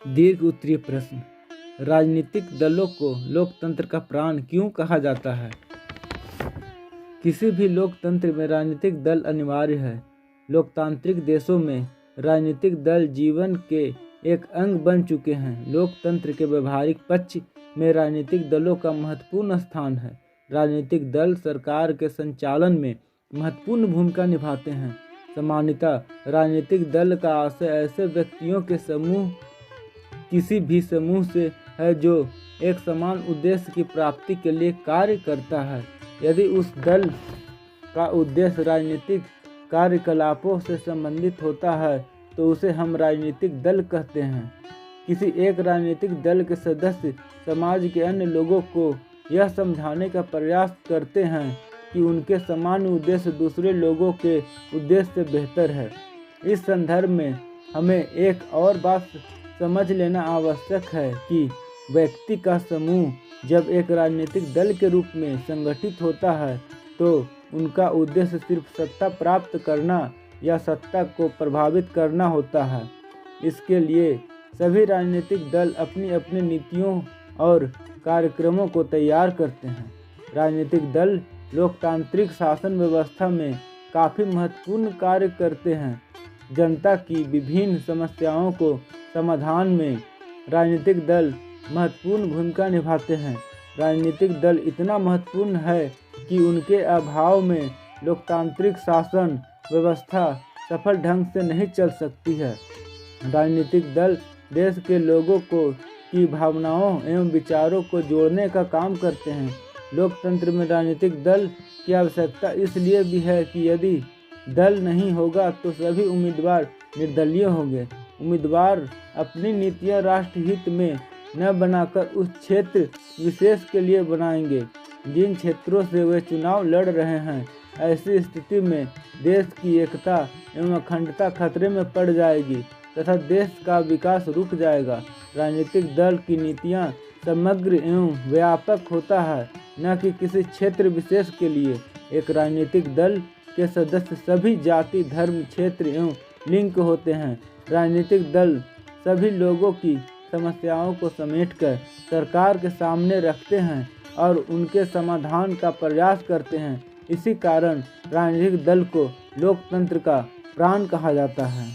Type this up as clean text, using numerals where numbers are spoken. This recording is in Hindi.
दीर्घ उत्तरीय प्रश्न। राजनीतिक दलों को लोकतंत्र का प्राण क्यों कहा जाता है? किसी भी लोकतंत्र में राजनीतिक दल अनिवार्य है। लोकतांत्रिक देशों में राजनीतिक दल जीवन के एक अंग बन चुके हैं। लोकतंत्र के व्यवहारिक पक्ष में राजनीतिक दलों का महत्वपूर्ण स्थान है। राजनीतिक दल सरकार के संचालन में महत्वपूर्ण भूमिका निभाते हैं। सामान्यतः राजनीतिक दल का आशय ऐसे व्यक्तियों के समूह किसी भी समूह से है जो एक समान उद्देश्य की प्राप्ति के लिए कार्य करता है। यदि उस दल का उद्देश्य राजनीतिक कार्यकलापों से संबंधित होता है तो उसे हम राजनीतिक दल कहते हैं। किसी एक राजनीतिक दल के सदस्य समाज के अन्य लोगों को यह समझाने का प्रयास करते हैं कि उनके सामान्य उद्देश्य दूसरे लोगों के उद्देश्य से बेहतर है। इस संदर्भ में हमें एक और बात समझ लेना आवश्यक है कि व्यक्ति का समूह जब एक राजनीतिक दल के रूप में संगठित होता है तो उनका उद्देश्य सिर्फ सत्ता प्राप्त करना या सत्ता को प्रभावित करना होता है। इसके लिए सभी राजनीतिक दल अपनी अपनी नीतियों और कार्यक्रमों को तैयार करते हैं। राजनीतिक दल लोकतांत्रिक शासन व्यवस्था में काफ़ी महत्वपूर्ण कार्य करते हैं। जनता की विभिन्न समस्याओं को समाधान में राजनीतिक दल महत्वपूर्ण भूमिका निभाते हैं। राजनीतिक दल इतना महत्वपूर्ण है कि उनके अभाव में लोकतांत्रिक शासन व्यवस्था सफल ढंग से नहीं चल सकती है। राजनीतिक दल देश के लोगों की भावनाओं एवं विचारों को जोड़ने का काम करते हैं। लोकतंत्र में राजनीतिक दल की आवश्यकता इसलिए भी है कि यदि दल नहीं होगा तो सभी उम्मीदवार निर्दलीय होंगे। उम्मीदवार अपनी नीतियां राष्ट्रहित में न बनाकर उस क्षेत्र विशेष के लिए बनाएंगे जिन क्षेत्रों से वे चुनाव लड़ रहे हैं। ऐसी स्थिति में देश की एकता एवं अखंडता खतरे में पड़ जाएगी तथा देश का विकास रुक जाएगा। राजनीतिक दल की नीतियां समग्र एवं व्यापक होता है, न कि किसी क्षेत्र विशेष के लिए। एक राजनीतिक दल के सदस्य सभी जाति, धर्म, क्षेत्र एवं लिंग होते हैं। राजनीतिक दल सभी लोगों की समस्याओं को समेटकर सरकार के सामने रखते हैं और उनके समाधान का प्रयास करते हैं। इसी कारण राजनीतिक दल को लोकतंत्र का प्राण कहा जाता है।